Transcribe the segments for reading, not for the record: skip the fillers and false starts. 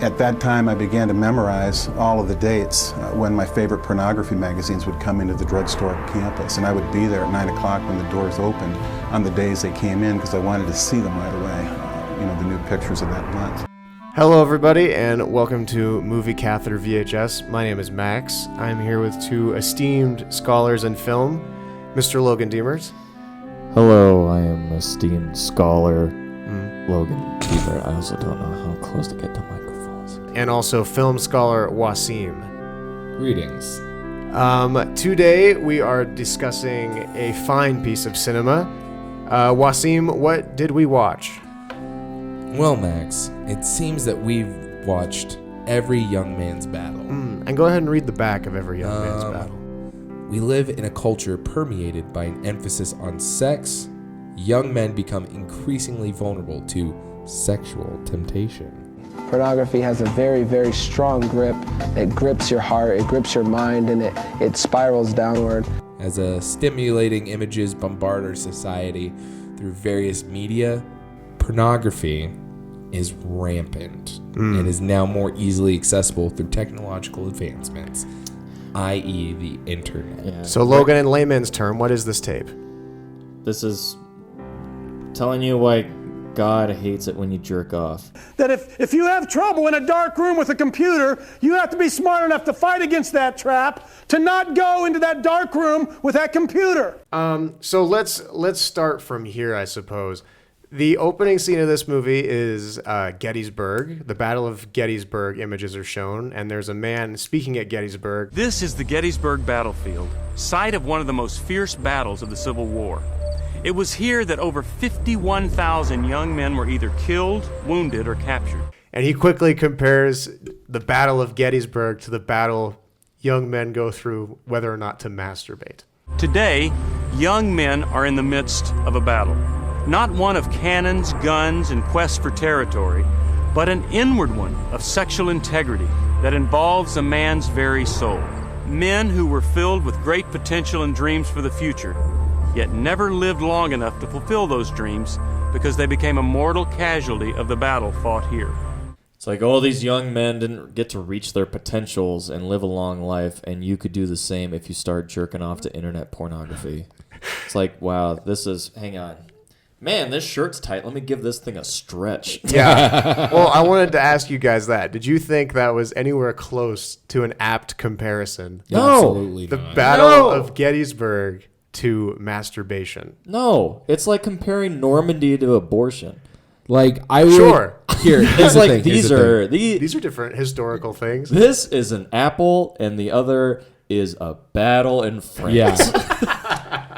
At that time, I began to memorize all of the dates when my favorite pornography magazines would come into the drugstore campus, and I would be there at 9 o'clock when the doors opened on the days they came in because I wanted to see them right away, the new pictures of that month. Hello everybody, and welcome to Movie Catheter VHS. My name is Max. I'm here with two esteemed scholars in film, Mr. Logan Demers. Hello, I am esteemed scholar Logan Demers. I also don't know how close to get to microphones. And also film scholar Waseem. Greetings. Today we are discussing a fine piece of cinema. Waseem, what did we watch? Well, Max, it seems that we've watched Every Young Man's Battle. And go ahead and read the back of Every Young Man's Battle. We live in a culture permeated by an emphasis on sex. Young men become increasingly vulnerable to sexual temptation. Pornography has a very, very strong grip. It grips your heart, it grips your mind, and it spirals downward. As stimulating images bombard our society through various media, pornography is rampant and is now more easily accessible through technological advancements, i.e. the internet. Yeah. So Logan, in layman's term, what is this tape? This is telling you why God hates it when you jerk off. That if you have trouble in a dark room with a computer, you have to be smart enough to fight against that trap, to not go into that dark room with that computer. So let's start from here, I suppose. The opening scene of this movie is Gettysburg. The Battle of Gettysburg images are shown, and there's a man speaking at Gettysburg. This is the Gettysburg battlefield, site of one of the most fierce battles of the Civil War. It was here that over 51,000 young men were either killed, wounded, or captured. And he quickly compares the Battle of Gettysburg to the battle young men go through whether or not to masturbate. Today, young men are in the midst of a battle. Not one of cannons, guns, and quests for territory, but an inward one of sexual integrity that involves a man's very soul. Men who were filled with great potential and dreams for the future, yet never lived long enough to fulfill those dreams because they became a mortal casualty of the battle fought here. It's like all these young men didn't get to reach their potentials and live a long life, and you could do the same if you start jerking off to internet pornography. It's like, wow, hang on. Man, this shirt's tight. Let me give this thing a stretch. Yeah. Well, I wanted to ask you guys that. Did you think that was anywhere close to an apt comparison? No. Absolutely The not. Battle of Gettysburg to masturbation. No, it's like comparing Normandy to abortion. Like, I would... Sure. Here, It's like these are different historical things. This is an apple, and the other is a battle in France. Yeah.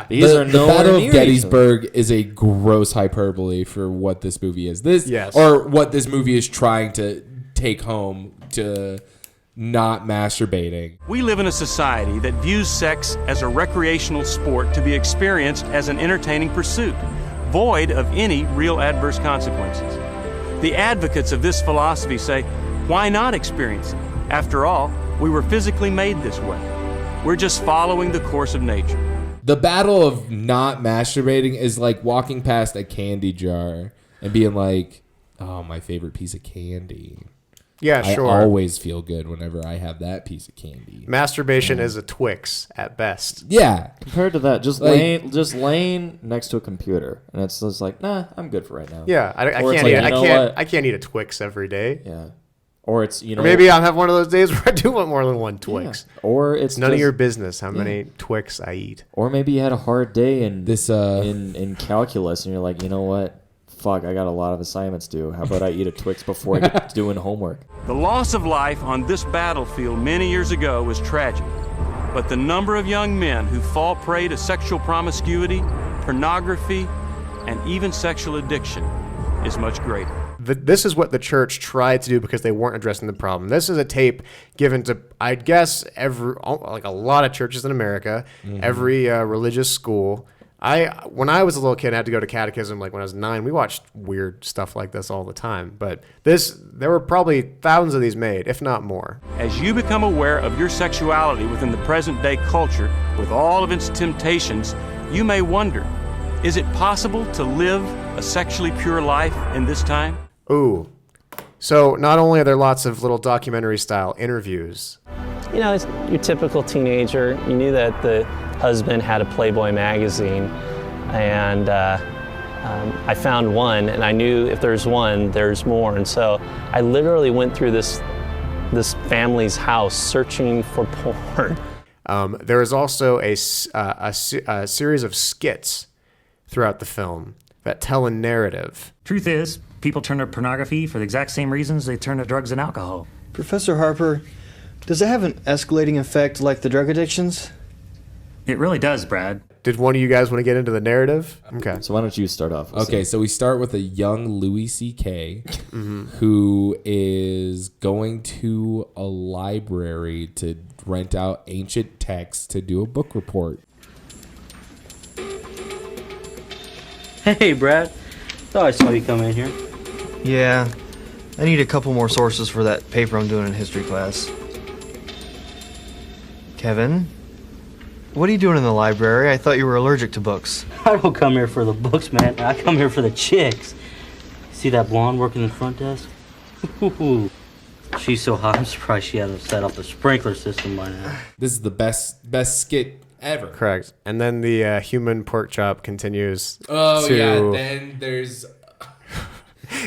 The Battle of Gettysburg is a gross hyperbole for what this movie is. Or what this movie is trying to take home to not masturbating. We live in a society that views sex as a recreational sport to be experienced as an entertaining pursuit, void of any real adverse consequences. The advocates of this philosophy say, why not experience it? After all, we were physically made this way. We're just following the course of nature. The battle of not masturbating is like walking past a candy jar and being like, oh, my favorite piece of candy. Yeah, sure. I always feel good whenever I have that piece of candy. Masturbation is a Twix at best. Yeah. Compared to that, just laying next to a computer, and it's just like, nah, I'm good for right now. Yeah, I can't eat a Twix every day. Yeah. Or it's, Or maybe I'll have one of those days where I do want more than one Twix. Yeah. Or it's none of your business how many Twix I eat. Or maybe you had a hard day in this in calculus, and you're like, you know what? Fuck, I got a lot of assignments due. How about I eat a Twix before I get to doing homework? The loss of life on this battlefield many years ago was tragic, but the number of young men who fall prey to sexual promiscuity, pornography, and even sexual addiction is much greater. This is what the church tried to do because they weren't addressing the problem. This is a tape given to, I guess, a lot of churches in America, every religious school. When I was a little kid, I had to go to catechism. Like when I was 9, we watched weird stuff like this all the time. But there were probably thousands of these made, if not more. As you become aware of your sexuality within the present day culture, with all of its temptations, you may wonder, is it possible to live a sexually pure life in this time? Ooh. So not only are there lots of little documentary-style interviews. You know, it's your typical teenager. You knew that the husband had a Playboy magazine, and I found one, and I knew if there's one, there's more. And so I literally went through this family's house searching for porn. There is also a series of skits throughout the film that tell a narrative. Truth is, people turn to pornography for the exact same reasons they turn to drugs and alcohol. Professor Harper, does it have an escalating effect like the drug addictions? It really does, Brad. Did one of you guys want to get into the narrative? Okay. So why don't you start off? Okay, so we start with a young Louis C.K. who is going to a library to rent out ancient texts to do a book report. Hey, Brad. Thought I saw you come in here. Yeah, I need a couple more sources for that paper I'm doing in history class. Kevin, what are you doing in the library? I thought you were allergic to books. I don't come here for the books, man. I come here for the chicks. See that blonde working the front desk? She's so hot, I'm surprised she hasn't set up the sprinkler system by now. This is the best skit ever. Correct. And then the human pork chop continues Oh, to yeah, then there's...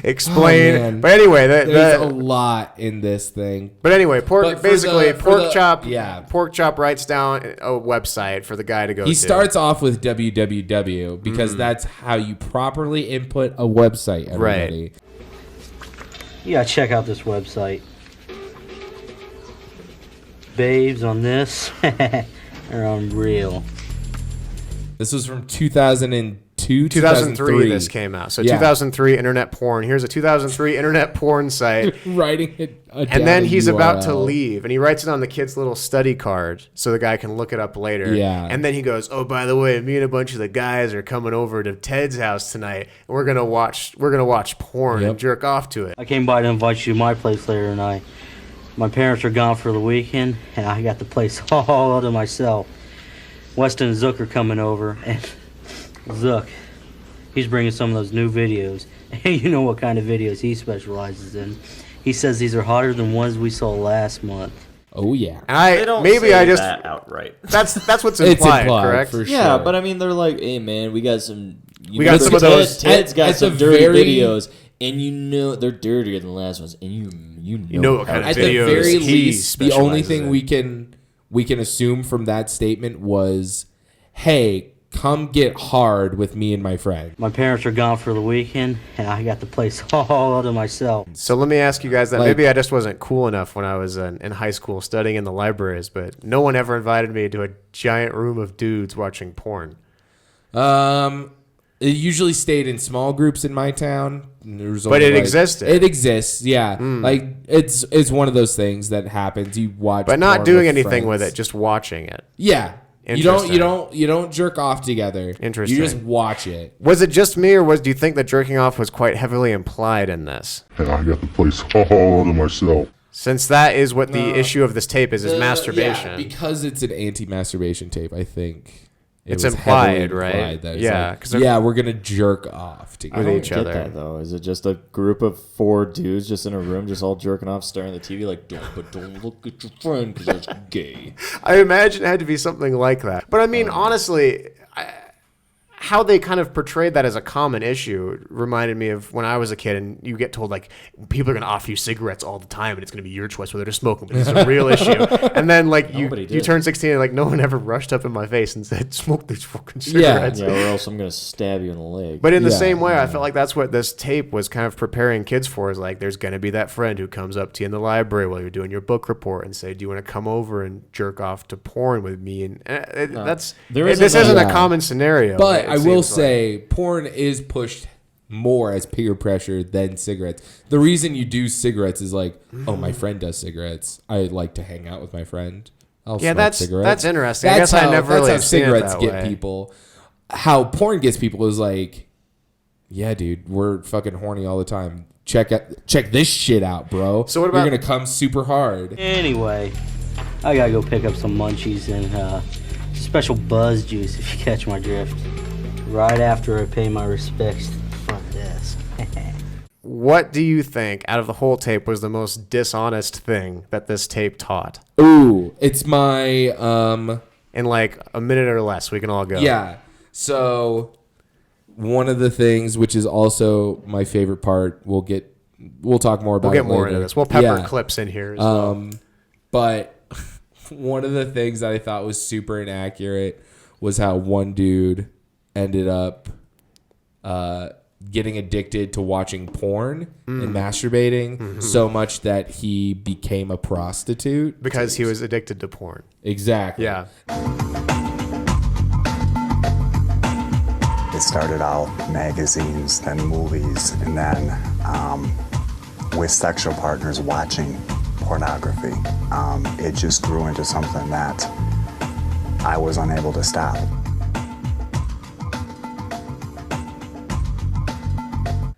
explain. Oh, but anyway, there's a lot in this thing. But anyway, pork chop. Yeah, pork chop writes down a website for the guy to go to. He starts off with www because that's how you properly input a website. Everybody. Right. You gotta check out this website. Babes on this are unreal. This was from 2002, 2003 this came out. So 2003 internet porn. Here's a 2003 internet porn site. Writing it and then he's about to leave, and he writes it on the kid's little study card so the guy can look it up later. Yeah. And then he goes, "Oh, by the way, me and a bunch of the guys are coming over to Ted's house tonight, and we're gonna watch porn and jerk off to it." I came by to invite you to my place later tonight. My parents are gone for the weekend, and I got the place all to myself. Weston and Zook are coming over, and Zook, he's bringing some of those new videos. And you know what kind of videos he specializes in. He says these are hotter than ones we saw last month. Oh, yeah. They don't say that outright. That's what's implied, correct? For yeah, sure. but I mean, they're like, hey, man, we got some... We got some of those... Ted's got some dirty videos, and you know they're dirtier than the last ones, and you know what kind of at videos the very he least, the only thing in. we can assume from that statement was, hey, come get hard with me and my friend. My parents are gone for the weekend, and I got the place all to myself. So let me ask you guys that. Maybe I just wasn't cool enough when I was in high school studying in the libraries, but no one ever invited me to a giant room of dudes watching porn. It usually stayed in small groups in my town. But it existed. It exists, yeah. Like it's one of those things that happens. You watch, but not doing anything friends. with it, just watching it. Yeah. You don't jerk off together. Interesting. You just watch it. Was it just me, or do you think that jerking off was quite heavily implied in this? And I got the place all to myself. Since that is what the issue of this tape is masturbation. Yeah, because it's an anti-masturbation tape, I think. It's implied, right? Yeah, like, we're gonna jerk off together with each other. That, though, is it just a group of 4 dudes just in a room, just all jerking off, staring at the TV, like don't look at your friend because that's gay? I imagine it had to be something like that. But I mean, honestly, how they kind of portrayed that as a common issue reminded me of when I was a kid, and you get told like people are going to offer you cigarettes all the time, and it's going to be your choice whether to smoke them. But it's a real issue. And then like you turn 16, and like no one ever rushed up in my face and said, "Smoke these fucking cigarettes." Yeah, or else I'm going to stab you in the leg. But in the same way, I felt like that's what this tape was kind of preparing kids for. Is like there's going to be that friend who comes up to you in the library while you're doing your book report and say, "Do you want to come over and jerk off to porn with me?" And this isn't a common scenario. But I will say, porn is pushed more as peer pressure than cigarettes. The reason you do cigarettes is like, oh, my friend does cigarettes. I like to hang out with my friend. I'll smoke cigarettes. That's interesting. I guess I never really that's how cigarettes that get way. people. How porn gets people is like, yeah, dude, we're fucking horny all the time. Check this shit out, bro. So what about you're gonna come super hard? Anyway, I gotta go pick up some munchies and special buzz juice if you catch my drift. Right after I pay my respects to the front desk. what do you think out of the whole tape was the most dishonest thing that this tape taught? Ooh, it's my in like a minute or less, we can all go. Yeah. So one of the things, which is also my favorite part, we'll talk more about. We'll get it more later. into this. We'll pepper clips in here as well. But one of the things that I thought was super inaccurate was how one dude ended up getting addicted to watching porn and masturbating so much that he became a prostitute. Because he was addicted to porn. Exactly. Yeah. It started out magazines, then movies, and then with sexual partners watching pornography. It just grew into something that I was unable to stop.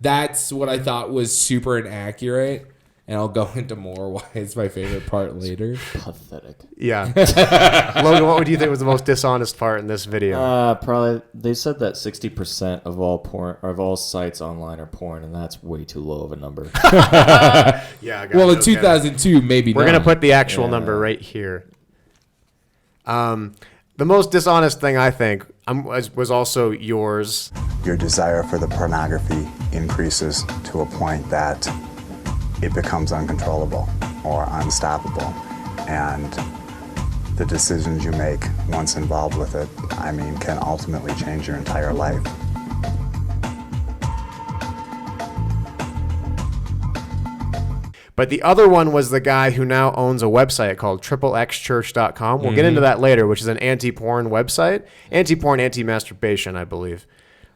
That's what I thought was super inaccurate, and I'll go into more why it's my favorite part later. Pathetic. Yeah. Logan, what would you think was the most dishonest part in this video? Probably they said that 60% of all porn or of all sites online are porn, and that's way too low of a number. Yeah. Well, in 2002, maybe we're not. gonna put the actual number right here. The most dishonest thing I think was also yours. Your desire for the pornography increases to a point that it becomes uncontrollable or unstoppable. And the decisions you make once involved with it, I mean, can ultimately change your entire life. But the other one was the guy who now owns a website called XXXchurch.com. We'll get into that later, which is an anti-porn website. Anti-porn, anti-masturbation, I believe,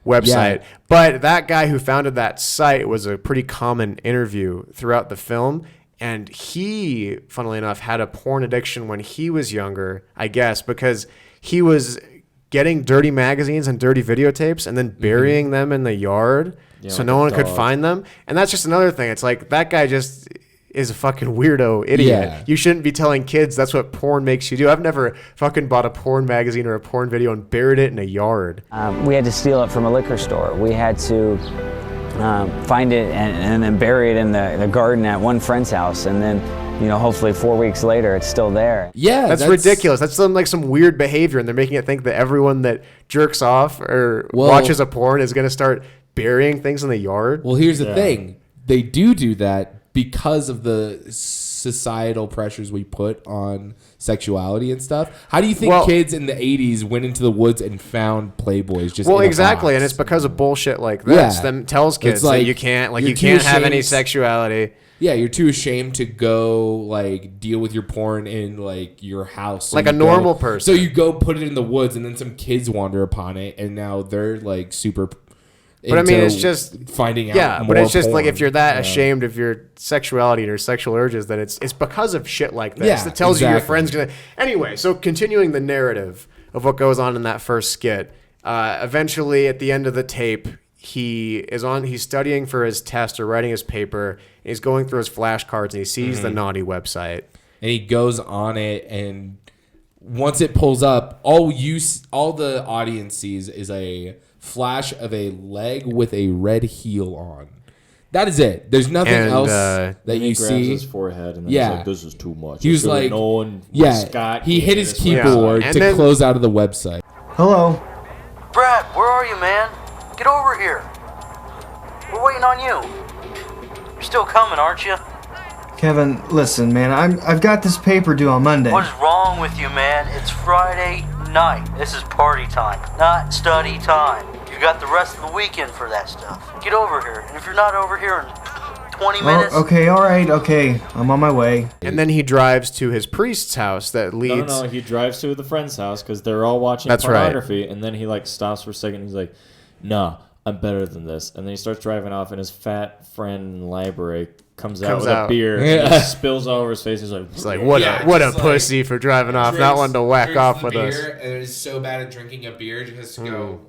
website. Yeah. But that guy who founded that site was a pretty common interview throughout the film. And he, funnily enough, had a porn addiction when he was younger, I guess, because he was getting dirty magazines and dirty videotapes and then burying them in the yard so no one could find them. And that's just another thing. It's like that guy just is a fucking weirdo idiot. Yeah. You shouldn't be telling kids that's what porn makes you do. I've never fucking bought a porn magazine or a porn video and buried it in a yard. We had to steal it from a liquor store. We had to find it and then bury it in the garden at one friend's house, and then hopefully 4 weeks later it's still there. Yeah, that's ridiculous. That's some weird behavior, and they're making it think that everyone that jerks off or watches a porn is going to start burying things in the yard. Well, here's the thing. They do that because of the societal pressures we put on sexuality and stuff. How do you think kids in the 80s went into the woods and found Playboys just in a exactly, box? and it's because of bullshit like this. Them tells kids that you can't have any sexuality. Yeah, you're too ashamed to go deal with your porn in your house. So like a normal person. So you go put it in the woods, and then some kids wander upon it, and now they're super. But I mean, it's just finding out. Yeah, more but it's just porn. if you're that ashamed of your sexuality and your sexual urges, that it's because of shit like this that tells you your friend's gonna. Anyway, so continuing the narrative of what goes on in that first skit, eventually at the end of the tape, he's studying for his test or writing his paper, and he's going through his flashcards and he sees the naughty website, and he goes on it, and once it pulls up, all the audience sees is a flash of a leg with a red heel on. That is it. There's nothing else that you see. He grabs his forehead and then he's like, this is too much. He was Scott he hit his keyboard to close out of the website. Hello. Brad, where are you, man? Get over here. We're waiting on you. You're still coming, aren't you? Kevin, listen, man, I've got this paper due on Monday. What is wrong with you, man? It's Friday night. This is party time, not study time. You got the rest of the weekend for that stuff. Get over here. And if you're not over here in 20 minutes... Okay, all right, okay. I'm on my way. And then he drives to his priest's house that leads... No, he drives to the friend's house because they're all watching pornography. Right. And then he stops for a second and he's like, nah, I'm better than this. And then he starts driving off, and his fat friend in the library comes out with a beer and he spills all over his face. He's like, what a pussy for driving off. Not one to whack off with us. And it is so bad at drinking a beer, just has to go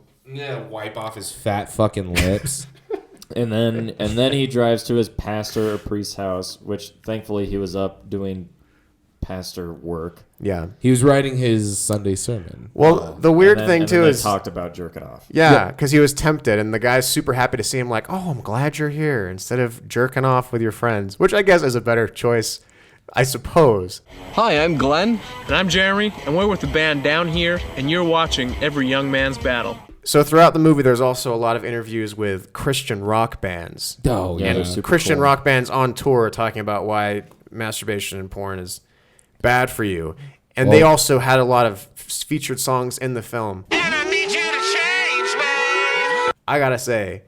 wipe off his fat fucking lips. and then he drives to his pastor or priest's house, which thankfully he was up doing pastor work. Yeah. He was writing his Sunday sermon. Well, the weird thing and too then is they talked about jerking off. Yeah, because he was tempted, and the guy's super happy to see him. Like, oh, I'm glad you're here, instead of jerking off with your friends, which I guess is a better choice, I suppose. Hi, I'm Glenn. And I'm Jeremy, and we're with the band Down Here, and you're watching Every Young Man's Battle. So throughout the movie, there's also a lot of interviews with Christian rock bands. Oh, yeah. And Christian rock bands on tour talking about why masturbation and porn is bad for you. And they also had a lot of featured songs in the film. And I need you to change, man. I gotta say,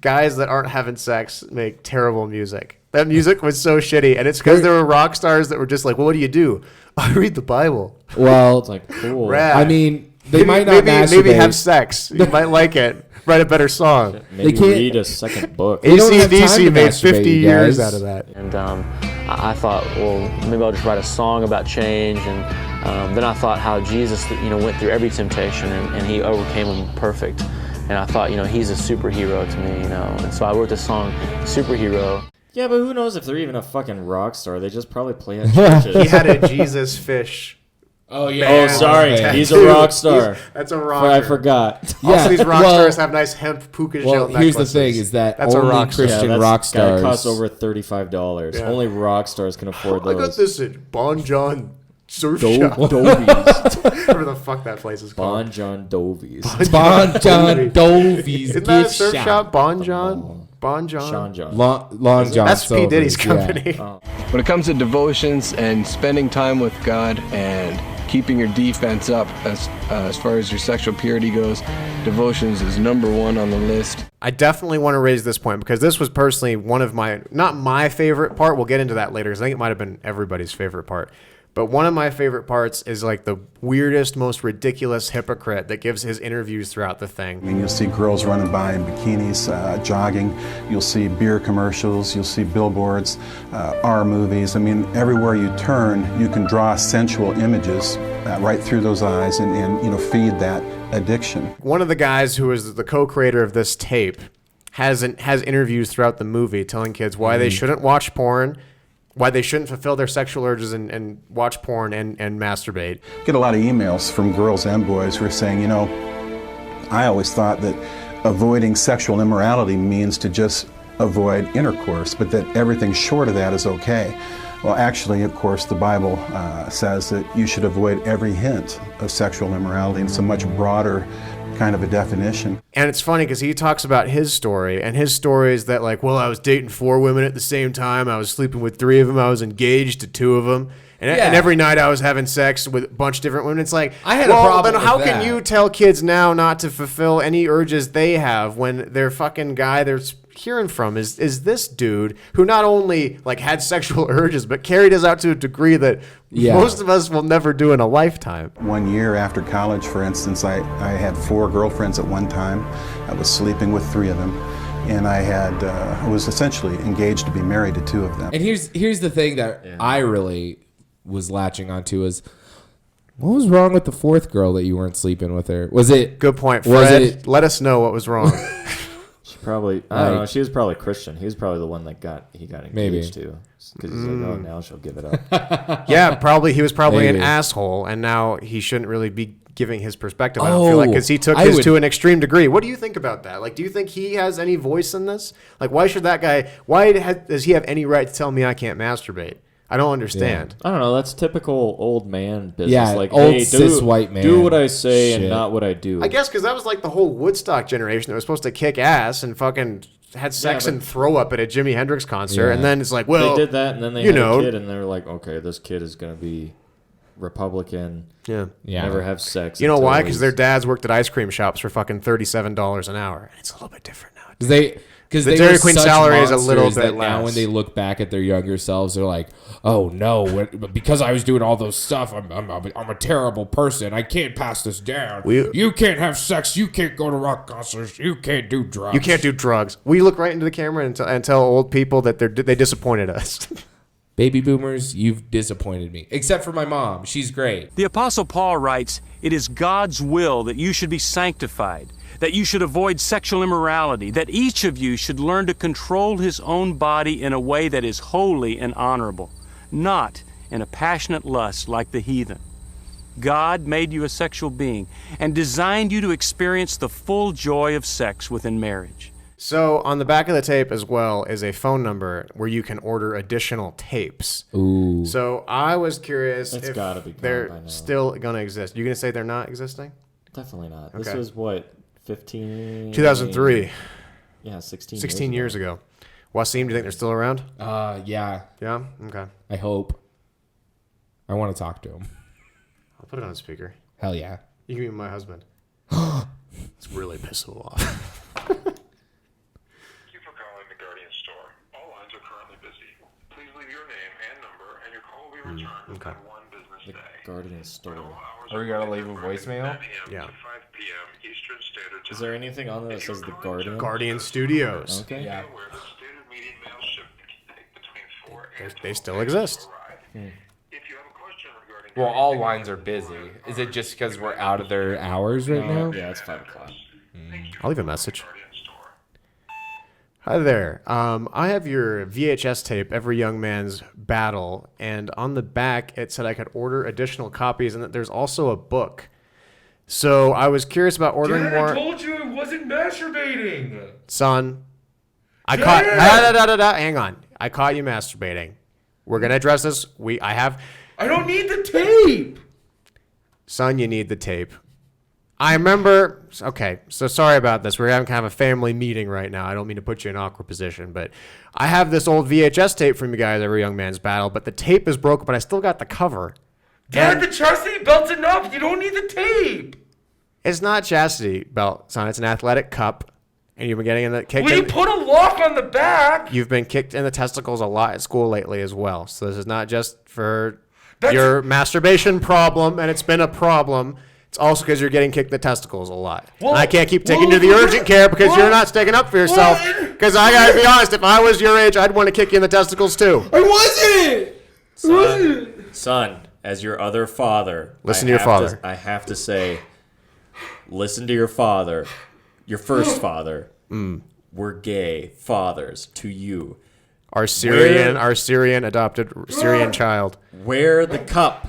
guys that aren't having sex make terrible music. That music was so shitty, and it's because there were rock stars that were just like, well, what do you do? I read the Bible. Well, it's like, cool. Rad. I mean, they might not maybe have sex. You might like it. Write a better song. Maybe read a second book. AC/DC made 50 years out of that. And I thought, well, maybe I'll just write a song about change. And then I thought how Jesus, went through every temptation and he overcame them perfect. And I thought, he's a superhero to me, And so I wrote the song Superhero. Yeah, but who knows if they're even a fucking rock star? They just probably play at churches. He had a Jesus fish. Oh, yeah. Oh, sorry. He's a rock star. That's a rocker. I forgot. Also, these rock stars have nice hemp puka shell necklaces. Here's the thing, is that that's only a rock Christian rock stars... That costs over $35. Yeah. Only rock stars can afford those. I got this at Bon John Surf Shop. Dovies. Whatever the fuck that place is called. Bon John Dovies. Bon John Dovies. Isn't that a surf shop? Bon John? Bon John? Sean John. Long John. That's P. Diddy's company. Yeah. When it comes to devotions and spending time with God and keeping your defense up as far as your sexual purity goes, devotions is #1 on the list. I definitely want to raise this point because this was personally one of my, not my favorite part. We'll get into that later because I think it might have been everybody's favorite part. But one of my favorite parts is like the weirdest, most ridiculous hypocrite that gives his interviews throughout the thing. I mean, you'll see girls running by in bikinis, jogging. You'll see beer commercials. You'll see billboards, R movies. I mean, everywhere you turn, you can draw sensual images right through those eyes and feed that addiction. One of the guys who is the co-creator of this tape has interviews throughout the movie telling kids why they shouldn't watch porn, why they shouldn't fulfill their sexual urges and watch porn and masturbate. Get a lot of emails from girls and boys who are saying, I always thought that avoiding sexual immorality means to just avoid intercourse, but that everything short of that is okay. Well, actually, of course, the Bible says that you should avoid every hint of sexual immorality, and it's a much broader kind of a definition. And it's funny because he talks about his story, and his story is that I was dating 4 women at the same time, I was sleeping with 3 of them, I was engaged to 2 of them, and every night I was having sex with a bunch of different women. It's like, I had a problem then how can you tell kids now not to fulfill any urges they have when their fucking guy they're hearing from is this dude who not only had sexual urges but carried us out to a degree that most of us will never do in a lifetime. 1 year after college, for instance, I had 4 girlfriends at one time. I was sleeping with 3 of them, and I was essentially engaged to be married to 2 of them. And here's the thing that I really was latching onto is, what was wrong with the 4th girl that you weren't sleeping with her? Was it good point, Fred? Let us know what was wrong. Probably, I don't know. She was probably Christian. He was probably the one that he got engaged to, because he's like, oh, now she'll give it up. Yeah, probably he was probably an asshole, and now he shouldn't really be giving his perspective. I don't feel like because he took his to an extreme degree. What do you think about that? Do you think he has any voice in this? Why should that guy? Why does he have any right to tell me I can't masturbate? I don't understand. I don't know. That's typical old man business. Yeah, old cis white man. Do what I say and not what I do. I guess because that was the whole Woodstock generation that was supposed to kick ass and fucking had sex and throw up at a Jimi Hendrix concert. And then it's like, well, they did that and then they had a kid and they're like, okay, this kid is going to be Republican. Yeah. Never have sex. You know why? Because their dads worked at ice cream shops for fucking $37 an hour. And it's a little bit different now. Because the Dairy Queen salary is a little bit less. Now when they look back at their younger selves, they're like, "Oh no! Because I was doing all those stuff, I'm a terrible person. I can't pass this down. You can't have sex. You can't go to rock concerts. You can't do drugs. You can't do drugs." We look right into the camera and tell old people that they disappointed us. Baby boomers, you've disappointed me. Except for my mom. She's great. The Apostle Paul writes, "It is God's will that you should be sanctified, that you should avoid sexual immorality, that each of you should learn to control his own body in a way that is holy and honorable, not in a passionate lust like the heathen. God made you a sexual being and designed you to experience the full joy of sex within marriage. So on the back of the tape as well is a phone number where you can order additional tapes. Ooh. So I was curious It's if gotta be gone they're by now. still going to exist. You going to say they're not existing? Definitely not. Okay. This was what, 15? 2003. Yeah, 16 years ago. Waseem, do you think they're still around? Yeah. Yeah? Okay. I hope. I want to talk to him. I'll put it on speaker. Hell yeah. You can be my husband. It's really pissing him off. Thank you for calling the Guardian store. All lines are currently busy. Please leave your name and number, and your call will be returned within one business day. Guardian store. Are we gonna leave a voicemail? Yeah. Is there anything on there that says the Guardian? Guardian Studios. Okay. Yeah. They still exist. Well, all lines are busy. Is it just because we're out of their hours right now? Yeah, it's 5 o'clock. I'll leave a message. Hi there. I have your VHS tape, Every Young Man's Battle, and on the back it said I could order additional copies and that there's also a book. So I was curious about ordering more. I told you it wasn't masturbating. Son, I Dad! caught. Hang on. I caught you masturbating. We're gonna address this. I don't need the tape. Son, you need the tape. I remember. Okay, so sorry about this. We're having kind of a family meeting right now. I don't mean to put you in an awkward position, but I have this old VHS tape from you guys, Every Young Man's Battle, but the tape is broken, but I still got the cover. Dad, the chastity belt's enough. You don't need the tape. It's not chastity belt, son. It's an athletic cup, and you've been getting in the kicked. Well, you put a lock on the back. You've been kicked in the testicles a lot at school lately as well. So this is not just for your masturbation problem, and it's been a problem. It's also because you're getting kicked in the testicles a lot. Well, and I can't keep taking you to the urgent care because you're not sticking up for yourself. Because I gotta be honest, if I was your age, I'd want to kick you in the testicles too. I wasn't. Son, as your other father, Listen to your father. I have to say, listen to your father, your first father. We're gay fathers to you. Our Syrian adopted Syrian child. Wear the cup.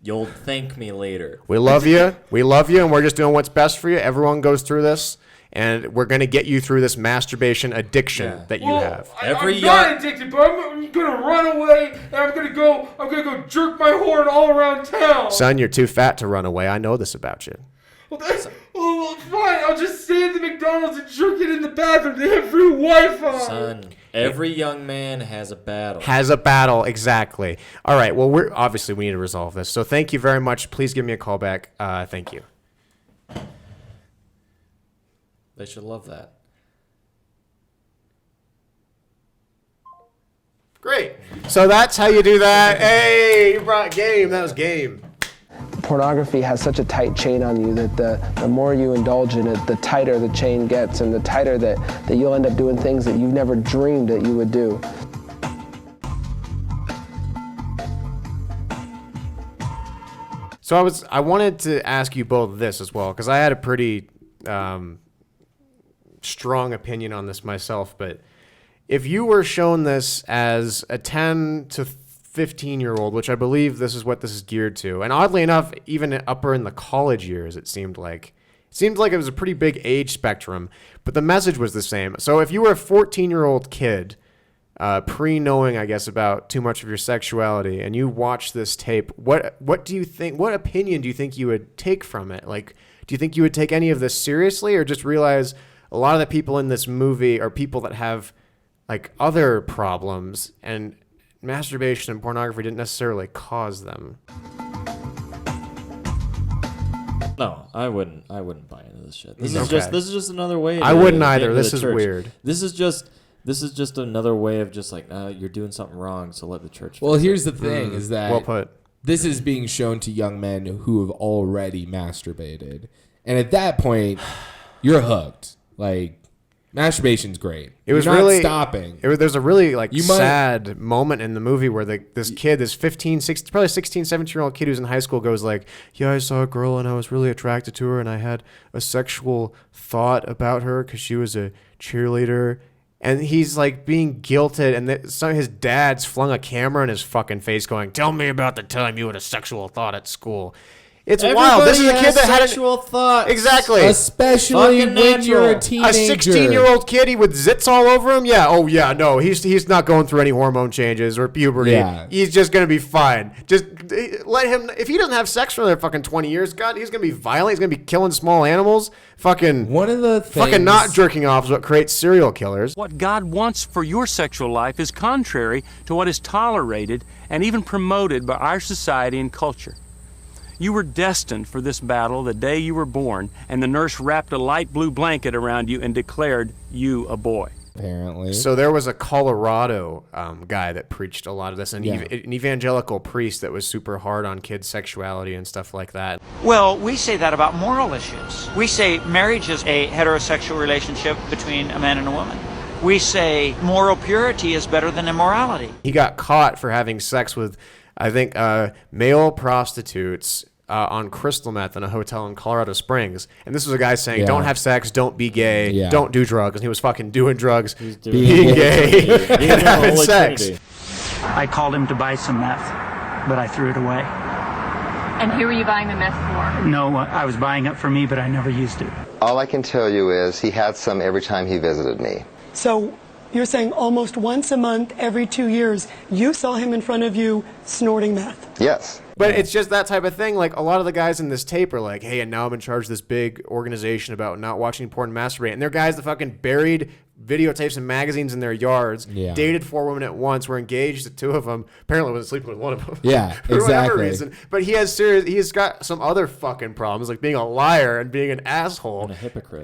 You'll thank me later. We love you. We love you, and we're just doing what's best for you. Everyone goes through this, and we're going to get you through this masturbation addiction that you have. I'm not addicted, but I'm gonna run away, and I'm gonna go jerk my horn all around town. Son, you're too fat to run away. I know this about you. Well, fine. I'll just stay at the McDonald's and jerk it in the bathroom. They have free Wi-Fi. Son, every young man has a battle. Has a battle, exactly. All right, well, we need to resolve this. So thank you very much. Please give me a call back. Thank you. They should love that. Great. So that's how you do that. Hey, you brought game. That was game. Pornography has such a tight chain on you that the more you indulge in it, the tighter the chain gets, and the tighter that you'll end up doing things that you've never dreamed that you would do. So I wanted to ask you both this as well, because I had a pretty strong opinion on this myself, but if you were shown this as a 10 to 15-year-old, which I believe this is what this is geared to, and oddly enough, even upper in the college years, it seemed like it was a pretty big age spectrum, but the message was the same. So if you were a 14-year-old kid, pre-knowing, I guess, about too much of your sexuality, and you watch this tape, what do you think? What opinion do you think you would take from it? Like, do you think you would take any of this seriously, or just realize a lot of the people in this movie are people that have like other problems, and masturbation and pornography didn't necessarily cause them? No, I wouldn't buy into this shit. This is just another way. I wouldn't either. This is weird. This is just another way of just like, you're doing something wrong, so let the church. Well, here's the thing: is that well put. This is being shown to young men who have already masturbated, and at that point, you're hooked. Like, masturbation's great. You're not really stopping. There's a really sad moment in the movie where this 16, probably 16, 17-year-old kid who's in high school goes like, yeah, I saw a girl and I was really attracted to her and I had a sexual thought about her because she was a cheerleader And he's like being guilted, and his dad's flung a camera in his fucking face going, tell me about the time you had a sexual thought at school. It's wild. This is a kid that had sexual thoughts. Exactly. Especially when you're a teenager. A 16-year-old kid with zits all over him? Yeah. Oh, yeah. No, he's not going through any hormone changes or puberty. Yeah. He's just going to be fine. Just let him... If he doesn't have sex for another fucking 20 years, God, he's going to be violent. He's going to be killing small animals. One of the things... Fucking not jerking off is what creates serial killers. What God wants for your sexual life is contrary to what is tolerated and even promoted by our society and culture. You were destined for this battle the day you were born, and the nurse wrapped a light blue blanket around you and declared you a boy. Apparently. So there was a Colorado guy that preached a lot of this, an evangelical priest that was super hard on kids' sexuality and stuff like that. Well, we say that about moral issues. We say marriage is a heterosexual relationship between a man and a woman. We say moral purity is better than immorality. He got caught for having sex with, I think, male prostitutes on crystal meth in a hotel in Colorado Springs. And this was a guy saying, don't have sex, don't be gay, don't do drugs. And he was fucking doing drugs, being gay, and having sex. I called him to buy some meth, but I threw it away. And who were you buying the meth for? No, I was buying it for me, but I never used it. All I can tell you is he had some every time he visited me. So you're saying almost once a month, every 2 years, you saw him in front of you snorting meth? Yes. But it's just that type of thing. Like, a lot of the guys in this tape are like, hey, and now I'm in charge of this big organization about not watching porn and masturbating. And they're guys that fucking buried videotapes and magazines in their yards, dated 4 women at once, were engaged to 2 of them, apparently wasn't sleeping with one of them. Yeah, for whatever reason. But he's got some other fucking problems, like being a liar and being an asshole. And a hypocrite.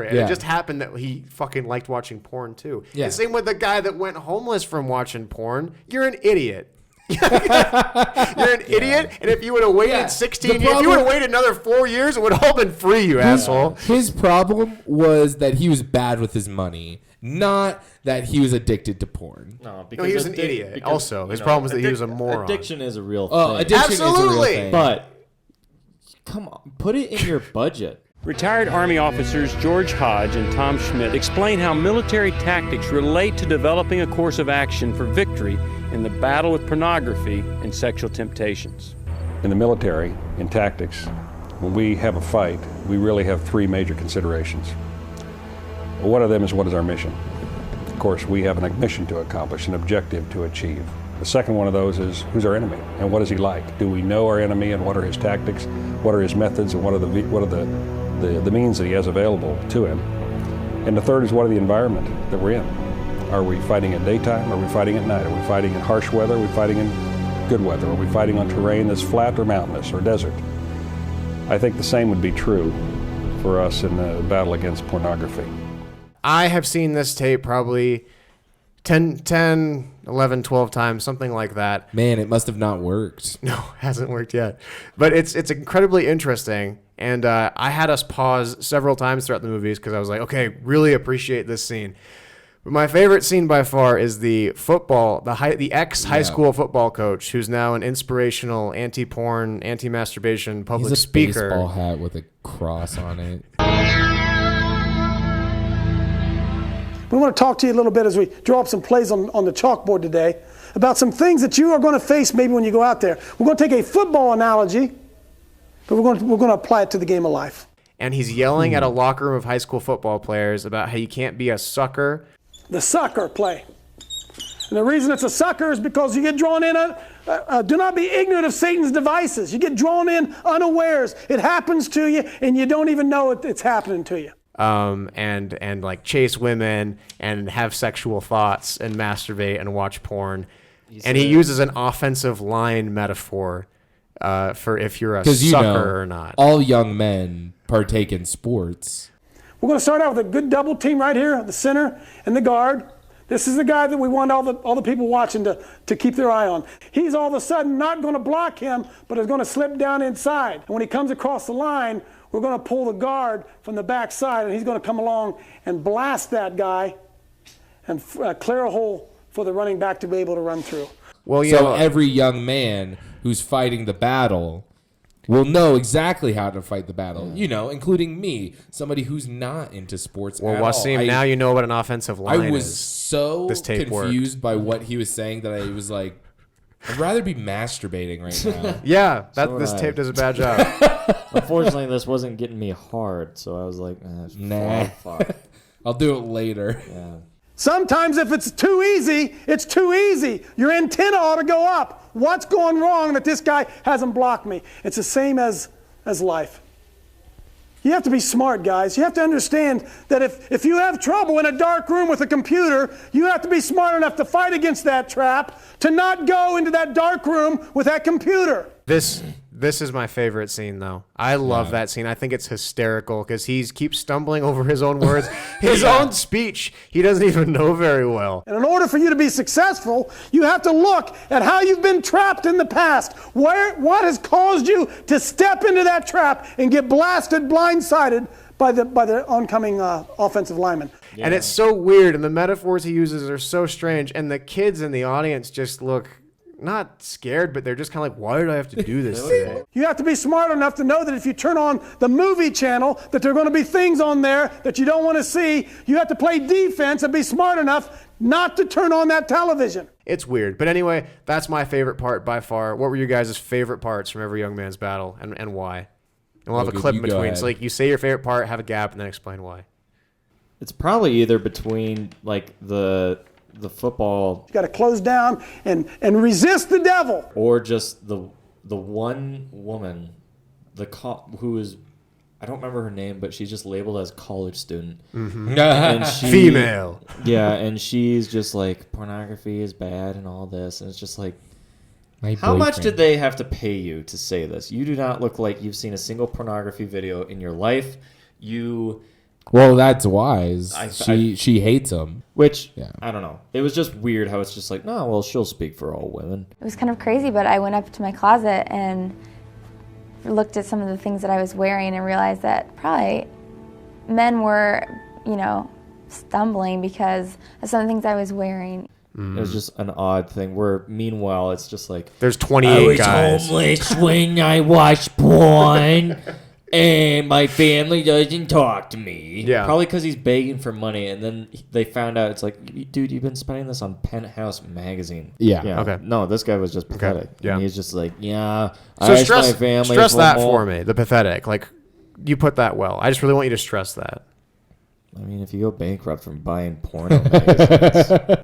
And it just happened that he fucking liked watching porn too. Yeah. The same with the guy that went homeless from watching porn. You're an idiot. You're an idiot, and if you would have waited 16 years, if you would have waited another 4 years, it would have all been free, you asshole. His problem was that he was bad with his money, not that he was addicted to porn. No, because he was an idiot. Also, his problem was that he was a moron. Addiction is a real thing. Addiction is a real thing. But come on, put it in your budget. Retired Army officers George Hodge and Tom Schmidt explain how military tactics relate to developing a course of action for victory in the battle with pornography and sexual temptations. In the military, in tactics, when we have a fight, we really have 3 major considerations. One of them is, what is our mission? Of course, we have a mission to accomplish, an objective to achieve. The second one of those is, who's our enemy and what is he like? Do we know our enemy and what are his tactics? What are his methods and what are the means that he has available to him? And the third is, what are the environment that we're in? Are we fighting at daytime? Are we fighting at night? Are we fighting in harsh weather? Are we fighting in good weather? Are we fighting on terrain that's flat or mountainous or desert? I think the same would be true for us in the battle against pornography. I have seen this tape probably 10, 11, 12 times, something like that. Man, it must have not worked. No, it hasn't worked yet. But it's incredibly interesting. And I had us pause several times throughout the movies because I was like, okay, really appreciate this scene. But my favorite scene by far is the ex-high school football coach who's now an inspirational anti-porn, anti-masturbation public speaker. He's a baseball hat with a cross on it. We want to talk to you a little bit as we draw up some plays on the chalkboard today about some things that you are going to face maybe when you go out there. We're going to take a football analogy, but we're going to apply it to the game of life. And he's yelling at a locker room of high school football players about how you can't be a sucker. The sucker play. And the reason it's a sucker is because you get drawn in. Do not be ignorant of Satan's devices. You get drawn in unawares. It happens to you, and you don't even know it's happening to you. And like chase women and have sexual thoughts and masturbate and watch porn. And he uses an offensive line metaphor for if you're a sucker or not. All young men partake in sports. We're going to start out with a good double team right here, the center and the guard. This is the guy that we want all the people watching to keep their eye on. He's all of a sudden not going to block him, but is going to slip down inside. And when he comes across the line, we're going to pull the guard from the back side, and he's going to come along and blast that guy and clear a hole for the running back to be able to run through. Well, so every young man who's fighting the battle will know exactly how to fight the battle, including me, somebody who's not into sports Well, at all. Waseem, now you know what an offensive line is. I was so confused by what he was saying that I was like, I'd rather be masturbating right now. Yeah, this tape does a bad job. Unfortunately, this wasn't getting me hard, so I was like, nah. fuck. I'll do it later. Yeah. Sometimes if it's too easy, it's too easy. Your antenna ought to go up. What's going wrong that this guy hasn't blocked me? It's the same as life. You have to be smart, guys. You have to understand that if you have trouble in a dark room with a computer, you have to be smart enough to fight against that trap, to not go into that dark room with that computer. This is my favorite scene, though. I love that scene. I think it's hysterical because he keeps stumbling over his own words, his own speech. He doesn't even know very well. And in order for you to be successful, you have to look at how you've been trapped in the past. What has caused you to step into that trap and get blasted, blindsided by the oncoming offensive lineman. Yeah. And it's so weird, and the metaphors he uses are so strange, and the kids in the audience just look not scared, but they're just kind of like, why did I have to do this today? You have to be smart enough to know that if you turn on the movie channel, that there are going to be things on there that you don't want to see. You have to play defense and be smart enough not to turn on that television. It's weird. But anyway, that's my favorite part by far. What were your guys' favorite parts from Every Young Man's Battle, and why? And we'll have a clip in between. So like, you say your favorite part, have a gap, and then explain why. It's probably either between like the football. You got to close down and resist the devil. Or just the one woman, who is, I don't remember her name, but she's just labeled as college student. Mm-hmm. And female. Yeah, and she's just like, pornography is bad and all this, and it's just like, how much did they have to pay you to say this? You do not look like you've seen a single pornography video in your life. Well, that's wise. She hates him. Which, I don't know. It was just weird how it's just like, no, well, she'll speak for all women. It was kind of crazy, but I went up to my closet and looked at some of the things that I was wearing and realized that probably men were, stumbling because of some of the things I was wearing. It was just an odd thing where, meanwhile, it's just like, there's 28 guys. I was homeless when I watched porn. And my family doesn't talk to me. Yeah. Probably because he's begging for money. And then they found out, it's like, dude, you've been spending this on Penthouse magazine. Yeah. Okay. No, this guy was just pathetic. Okay. Yeah. And he's just like, So I asked my family. Stress that for me, the pathetic. Like, you put that well. I just really want you to stress that. I mean, if you go bankrupt from buying porno magazines.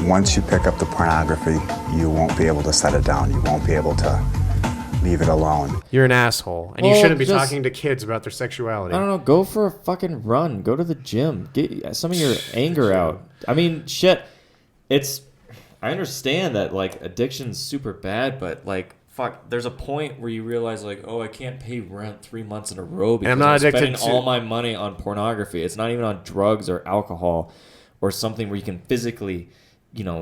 Once you pick up the pornography, you won't be able to set it down. You won't be able to leave it alone. You're an asshole, and you shouldn't be talking to kids about their sexuality. I don't know. Go for a fucking run. Go to the gym. Get some of your anger out. I mean, shit. I understand that like addiction's super bad, but like, fuck. There's a point where you realize like, oh, I can't pay rent 3 months in a row because I'm spending all my money on pornography. It's not even on drugs or alcohol or something where you can physically,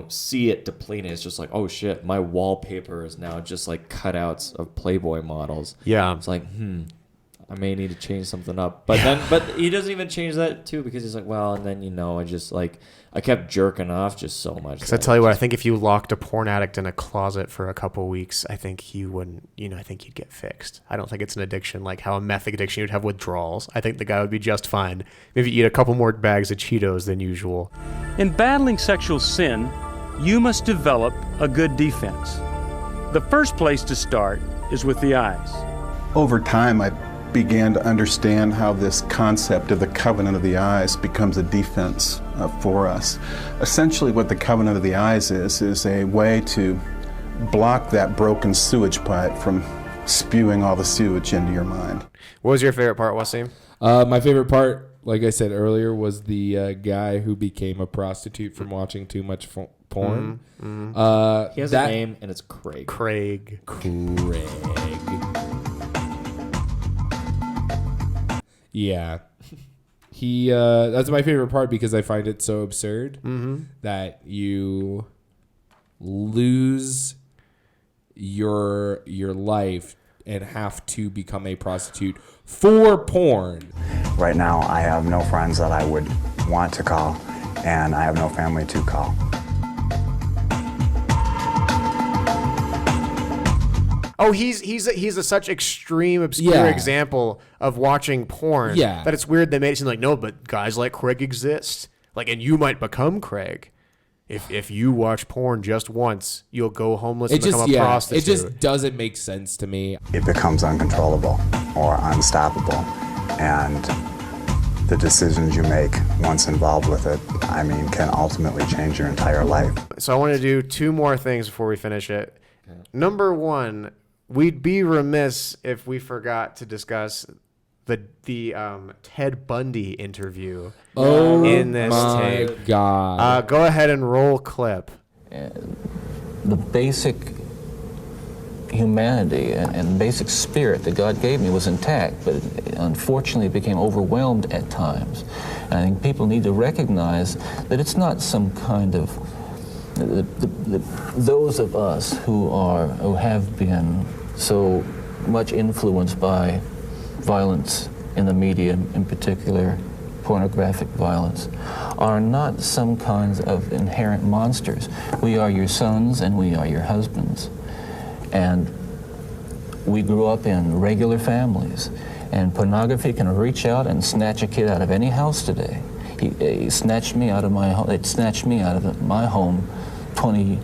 see it depleting. It's just like, oh shit, my wallpaper is now just like cutouts of Playboy models. Yeah. It's like, I may need to change something up. But he doesn't even change that too, because he's like, well, and then, I just like, I kept jerking off just so much. Because I tell you what, I think if you locked a porn addict in a closet for a couple weeks, I think you wouldn't, I think you'd get fixed. I don't think it's an addiction like how a meth addiction you'd have withdrawals. I think the guy would be just fine. Maybe eat a couple more bags of Cheetos than usual. In battling sexual sin, you must develop a good defense. The first place to start is with the eyes. Over time, I began to understand how this concept of the covenant of the eyes becomes a defense for us. Essentially, what the covenant of the eyes is a way to block that broken sewage pipe from spewing all the sewage into your mind. What was your favorite part, Waseem? My favorite part, like I said earlier, was the guy who became a prostitute from watching too much porn. Mm-hmm. He has a name, and it's Craig. Craig. Yeah. That's my favorite part because I find it so absurd that you lose your life and have to become a prostitute for porn. Right now, I have no friends that I would want to call, and I have no family to call. Oh, he's a such extreme, obscure example of watching porn that it's weird they made it seem like, no, but guys like Craig exist. Like, and you might become Craig. If you watch porn just once, you'll go homeless and become a prostitute. It just doesn't make sense to me. It becomes uncontrollable or unstoppable. And the decisions you make once involved with it, can ultimately change your entire life. So I want to do 2 more things before we finish it. Okay. Number 1, we'd be remiss if we forgot to discuss the Ted Bundy interview in this tape. Oh my God. Go ahead and roll clip. The basic humanity and basic spirit that God gave me was intact, but unfortunately it became overwhelmed at times. And I think people need to recognize that it's not some kind of those of us who have been so much influenced by violence in the media, in particular pornographic violence, are not some kinds of inherent monsters. We are your sons and we are your husbands. And we grew up in regular families. And pornography can reach out and snatch a kid out of any house today. He snatched me out of my home. It snatched me out of my home 20,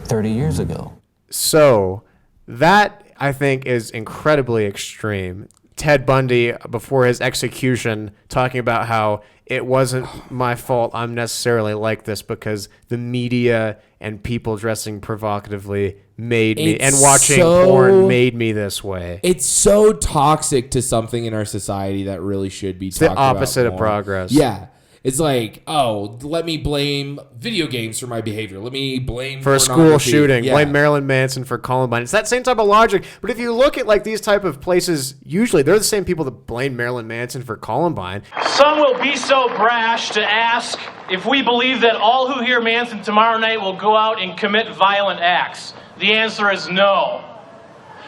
30 years ago. So that, I think, is incredibly extreme. Ted Bundy, before his execution, talking about how it wasn't my fault I'm necessarily like this because the media and people dressing provocatively made me, and watching porn made me this way. It's so toxic to something in our society that really should be talked about. It's the opposite of progress. Yeah. It's like, oh, let me blame video games for my behavior. Let me blame for a school shooting. Yeah. Blame Marilyn Manson for Columbine. It's that same type of logic. But if you look at like these type of places, usually they're the same people that blame Marilyn Manson for Columbine. Some will be so brash to ask if we believe that all who hear Manson tomorrow night will go out and commit violent acts. The answer is no.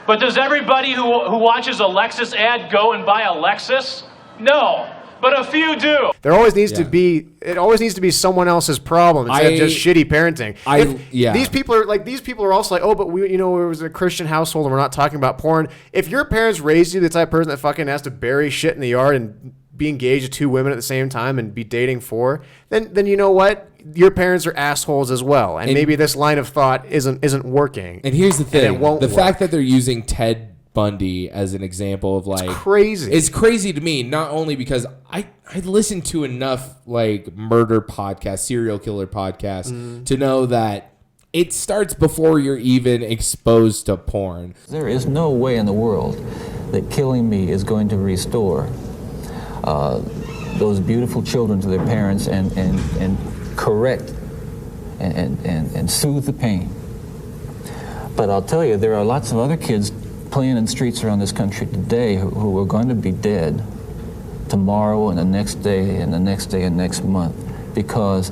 But does everybody who watches a Lexus ad go and buy a Lexus? No. But a few do. There always needs to be. It always needs to be someone else's problem instead of just shitty parenting. These people are also like, oh, but it was a Christian household and we're not talking about porn. If your parents raised you the type of person that fucking has to bury shit in the yard and be engaged to 2 women at the same time and be dating 4, then you know what? Your parents are assholes as well, and maybe this line of thought isn't working. And here's the thing: it won't the work. fact that they're using Ted Bundy as an example of like, it's crazy. It's crazy to me, not only because I listen to enough like murder podcasts, serial killer podcasts to know that it starts before you're even exposed to porn. There is no way in the world that killing me is going to restore those beautiful children to their parents and correct and soothe the pain. But I'll tell you, there are lots of other kids playing in streets around this country today who are going to be dead tomorrow and the next day and the next day and next month because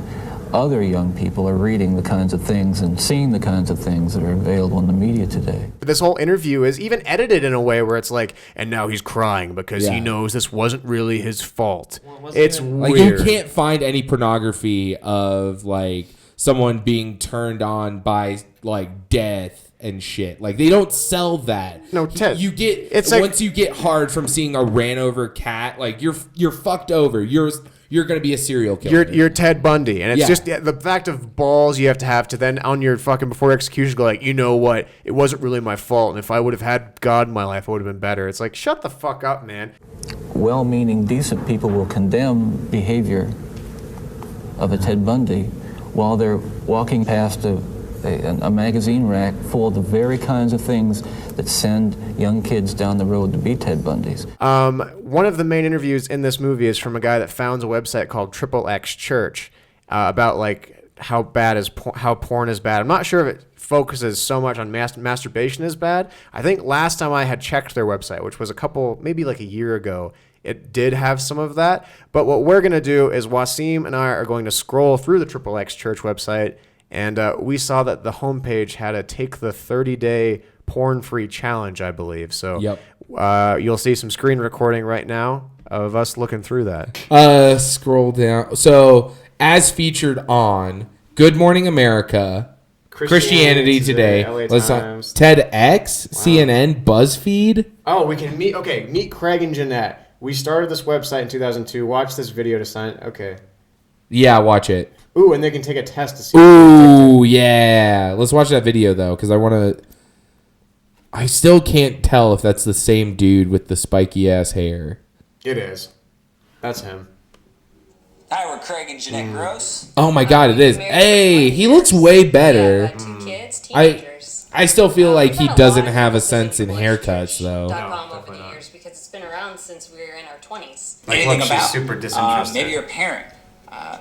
other young people are reading the kinds of things and seeing the kinds of things that are available in the media today. This whole interview is even edited in a way where it's like, and now he's crying because he knows this wasn't really his fault. It's weird. Like, you can't find any pornography of like someone being turned on by like death and shit. Like, they don't sell that. No, Ted. You get once you get hard from seeing a ran over cat, like you're fucked over. You're gonna be a serial killer. You're Ted Bundy, and it's just the fact of balls you have to then on your fucking before execution go like, you know what? It wasn't really my fault, and if I would have had God in my life, it would have been better. It's like, shut the fuck up, man. Well-meaning, decent people will condemn behavior of a Ted Bundy while they're walking past a magazine rack full of the very kinds of things that send young kids down the road to be Ted Bundys. One of the main interviews in this movie is from a guy that founds a website called XXX Church about like how porn is bad. I'm not sure if it focuses so much on masturbation is bad. I think last time I had checked their website, which was maybe like a year ago, it did have some of that. But what we're going to do is Waseem and I are going to scroll through the XXX Church website, and we saw that the homepage had a take the 30-day porn-free challenge, I believe. So you'll see some screen recording right now of us looking through that. Scroll down. So as featured on Good Morning America, Christianity Today. LA Let's Times. TEDx, CNN, BuzzFeed. Oh, we can meet. Okay, meet Craig and Jeanette. We started this website in 2002. Watch this video to sign. Okay. Yeah, watch it. Ooh, and they can take a test to see. Ooh, yeah. Let's watch that video though, because I want to. I still can't tell if that's the same dude with the spiky ass hair. It is. That's him. Hi, we're Craig and Jeanette Gross. Oh my God, it is. Hey, he looks way better. Two kids, I still feel like he doesn't have a sense in haircuts though. over the years because it's been around since we were in our 20s. Like, look, she's super disinterested. Maybe you're a parent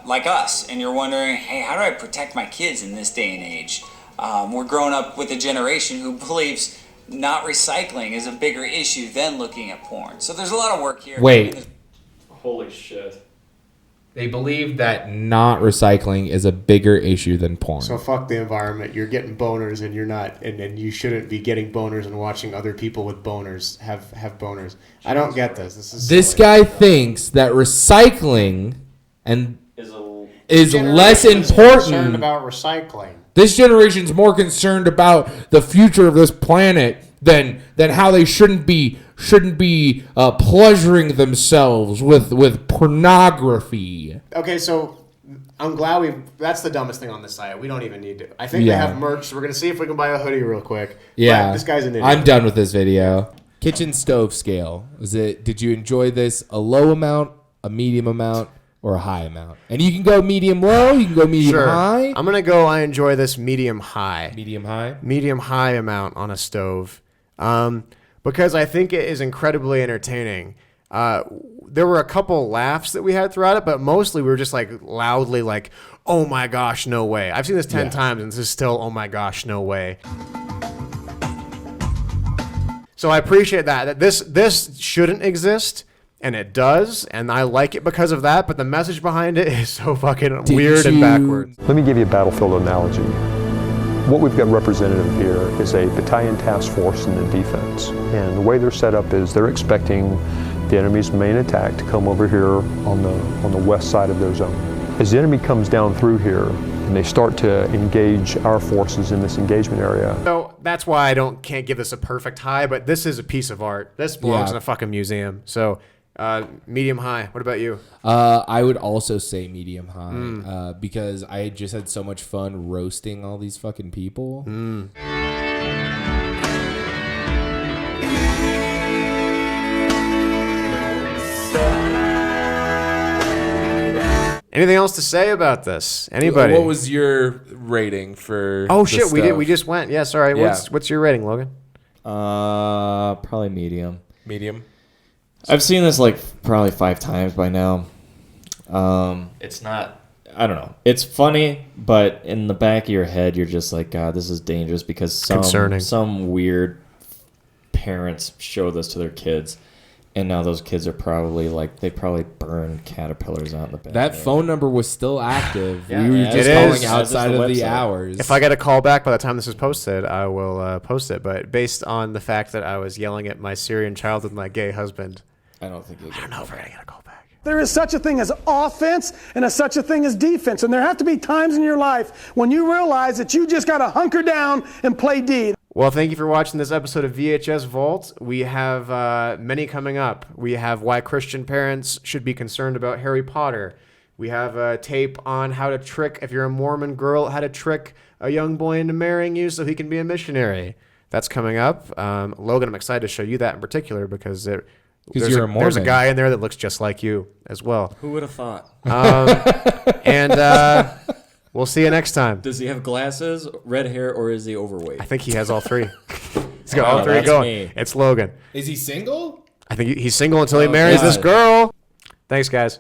like us, and you're wondering, hey, how do I protect my kids in this day and age? We're growing up with a generation who believes not recycling is a bigger issue than looking at porn. So there's a lot of work here. Wait. Holy shit. They believe that not recycling is a bigger issue than porn. So fuck the environment. You're getting boners, and you're not, and you shouldn't be getting boners and watching other people with boners have boners. I don't get this. This guy thinks that recycling is less important. Concerned about recycling. This generation's more concerned about the future of this planet than how they shouldn't be pleasuring themselves with pornography. Okay, so I'm glad that's the dumbest thing on this site. We don't even need to. I think they have merch, so we're gonna see if we can buy a hoodie real quick. Yeah, but this guy's an idiot. I'm done with this video. Kitchen stove scale. Did you enjoy this? A low amount, a medium amount, or a high amount? And you can go medium low, you can go medium high. I'm gonna go. I enjoy this medium high. Medium high. Medium high amount on a stove, because I think it is incredibly entertaining. There were a couple laughs that we had throughout it, but mostly we were just like loudly like, "Oh my gosh, no way!" I've seen this 10 times, and this is still, "Oh my gosh, no way." So I appreciate that this shouldn't exist. And it does, and I like it because of that, but the message behind it is so fucking weird and backwards. Let me give you a battlefield analogy. What we've got representative here is a battalion task force in the defense. And the way they're set up is they're expecting the enemy's main attack to come over here on the west side of their zone. As the enemy comes down through here, and they start to engage our forces in this engagement area. So that's why I can't give this a perfect high, but this is a piece of art. This belongs in a fucking museum. So medium high. What about you? I would also say medium high because I just had so much fun roasting all these fucking people. Anything else to say about this? Anybody? What was your rating for? Oh shit, we did. We just went. Yeah, sorry. Yeah. What's your rating, Logan? Probably medium. Medium. I've seen this like probably 5 times by now. It's not. I don't know. It's funny, but in the back of your head, you're just like, God, this is dangerous because some weird parents show this to their kids. And now those kids are probably they probably burned caterpillars out in the back. That phone number was still active. We were just calling outside of the hours. If I get a call back by the time this is posted, I will post it. But based on the fact that I was yelling at my Syrian child with my gay husband, I don't think I don't know if we're going to get a call back. There is such a thing as offense and such a thing as defense. And there have to be times in your life when you realize that you just got to hunker down and play D. Well, thank you for watching this episode of VHS Vault. We have many coming up. We have why Christian parents should be concerned about Harry Potter. We have a tape on how to trick, if you're a Mormon girl, how to trick a young boy into marrying you so he can be a missionary. That's coming up. Logan, I'm excited to show you that in particular because there's a guy in there that looks just like you as well. Who would have thought? We'll see you next time. Does he have glasses, red hair, or is he overweight? I think he has all three. He's got all three going. It's Logan. Is he single? I think he's single until he marries this girl. Thanks, guys.